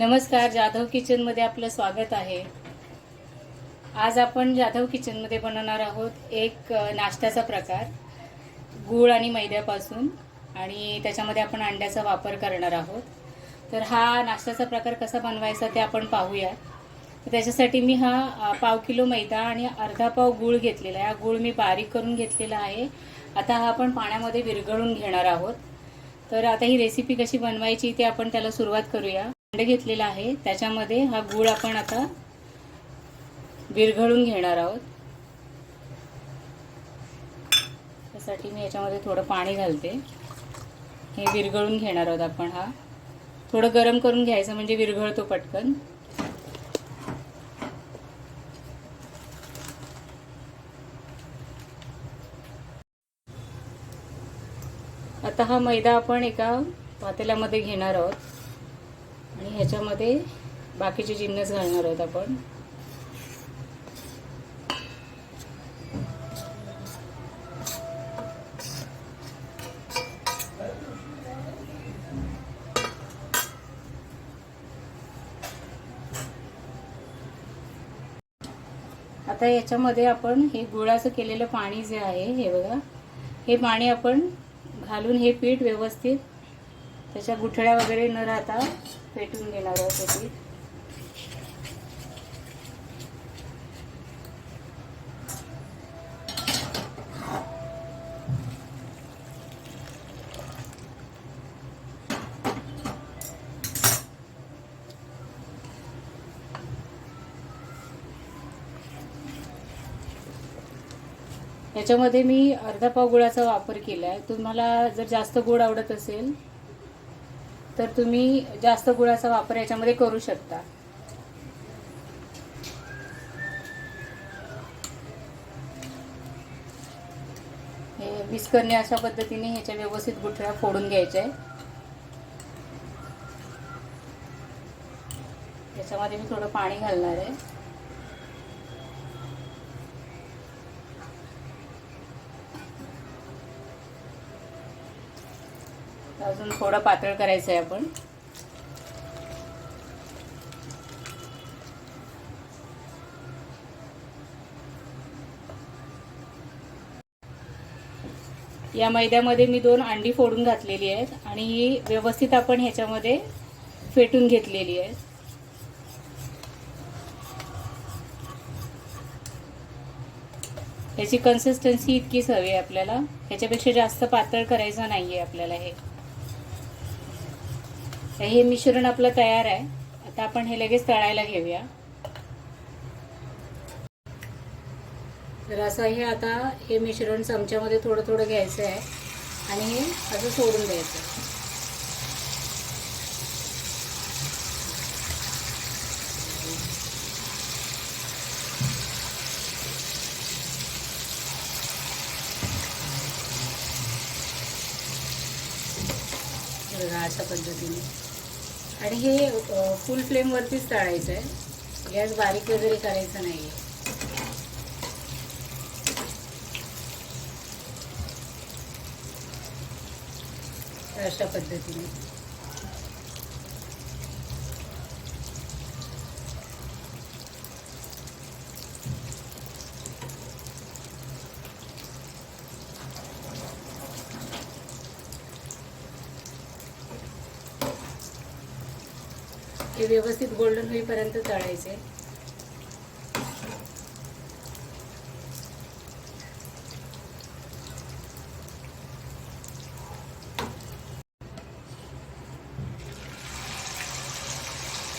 नमस्कार, जाधव किचनमध्ये आपलं स्वागत आहे। आज आपण जाधव किचनमध्ये बनवणार आहोत एक नाश्त्याचा प्रकार गूळ आणि मैद्यापासून, आणि त्याच्यामध्ये आपण अंड्याचा वापर करणार आहोत। तर हा नाश्त्याचा प्रकार कसा बनवायचा ते आपण पाहूया। तर त्याच्यासाठी मी हा पाव किलो मैदा आणि अर्धा पाव गूळ घेतलेला आहे। हा गूळ मी बारीक करून घेतलेला आहे। आता हा आपण पाण्यामध्ये विरघळून घेणार आहोत। तर आता ही रेसिपी कशी बनवायची ते आपण त्याला सुरुवात करूया। अंडे घेतलेला आहे, त्याच्यामध्ये हा गूळ आपण आता विरघळून घेणार आहोत। त्यासाठी मी याच्यामध्ये थोडं पाणी घालते। हे विरघळून घेणार आहोत आपण। हा थोडं गरम करून घ्यायचं म्हणजे विरघळतो पटकन। आता हा मैदा आपण एका पातेल्यामध्ये घेणार आहोत आणि ह्याच्यामध्ये बाकीचे जिन्नस घालणार आहोत आपण। आता याच्यामध्ये आपण हे गुळाचं केलेलं पाणी जे आहे, हे बघा, हे पाणी आपण घालून हे पीठ व्यवस्थित त्याच्या गुठळ्या वगैरे न राहता फेटून घेणार आहोत हे पीठ। याच्यामध्ये मी अर्धा पाव गुळाचा वापर केला आहे। तुम्हाला जर जास्त गोड आवडत असेल तर तुम्ही जास्त गुळाचा वापर याच्यामध्ये करू शकता। हे विस्करणे अशा पद्धतीने ह्याच्या व्यवस्थित गुठळ्या फोडून घ्यायच्या आहे। याच्यामध्ये मी थोडं पाणी घालणार आहे। अजून थोडं पातळ करायचं आहे आपण। या मैद्यामध्ये मी 2 अंडी फोडून घातलेली आहेत आणि ही व्यवस्थित आपण ह्याच्यामध्ये फेटून घेतलेली आहे। याची कन्सिस्टन्सी इतकीच हवी आहे आपल्याला, ह्याच्यापेक्षा जास्त पातळ करायचं नाहीये आपल्याला। हे मिश्रण आपलं तयार आहे। आता आपण हे लगेच तळायला घेऊया। तर असं हे आता हे मिश्रण चमच्यामध्ये थोडं थोडं घ्यायचं आहे आणि हे असं सोडून द्यायचं। अशा पद्धतीने, आणि हे फुल फ्लेम वरतीच तळायचं आहे। गॅस बारीक वगैरे करायचं नाहीये। अशा पद्धतीने हे व्यवस्थित गोल्डन होईपर्यंत तळायचे।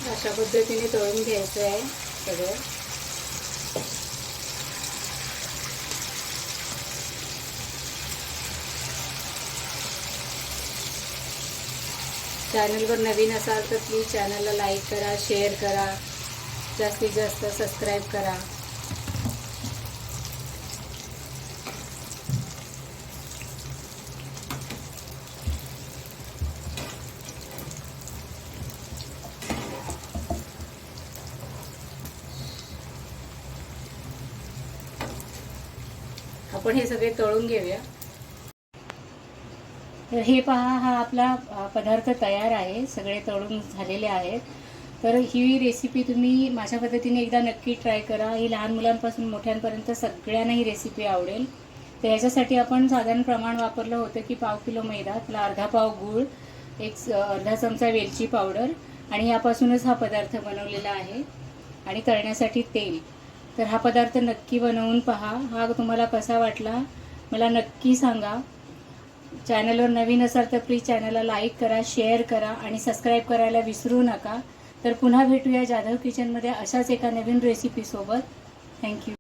अशा पद्धतीने तळून घ्यायचं आहे सगळं। चॅनलवर नवीन असाल तर प्लीज चॅनलला लाईक करा, शेअर करा, जास्तीत जास्त सबस्क्राईब करा। आपण हे सगळे तळून घेऊया। तर हे पहा, हा आपला पदार्थ तयार आहे। सगळे तळून झालेले आहेत। तर ही रेसिपी तुम्ही माझ्या पद्धतीने एकदा नक्की ट्राय करा. ही लहान मुलांपासून मोठ्यांपर्यंत सगळ्यांना ही रेसिपी आवडेल. तर याच्यासाठी आपण साधारण प्रमाण वापरलं होतं की 1/2 किलो मैदा, त्याला अर्धा पाव गूळ, अर्धा चमचा वेलची पावडर आणि यापासूनच हा पदार्थ बनवलेला आहे. आणि तळण्यासाठी तेल. तर हा पदार्थ नक्की बनवून पहा. हा तुम्हाला कसा वाटला मला नक्की सांगा. चॅनलवर नवीन असाल तर प्लीज चॅनलला लाईक करा, शेअर करा आणि सबस्क्राईब करायला विसरू नका. तर पुन्हा भेटूया जाधव किचनमध्ये अशाच एका नवीन रेसिपीसोबत. थँक्यू.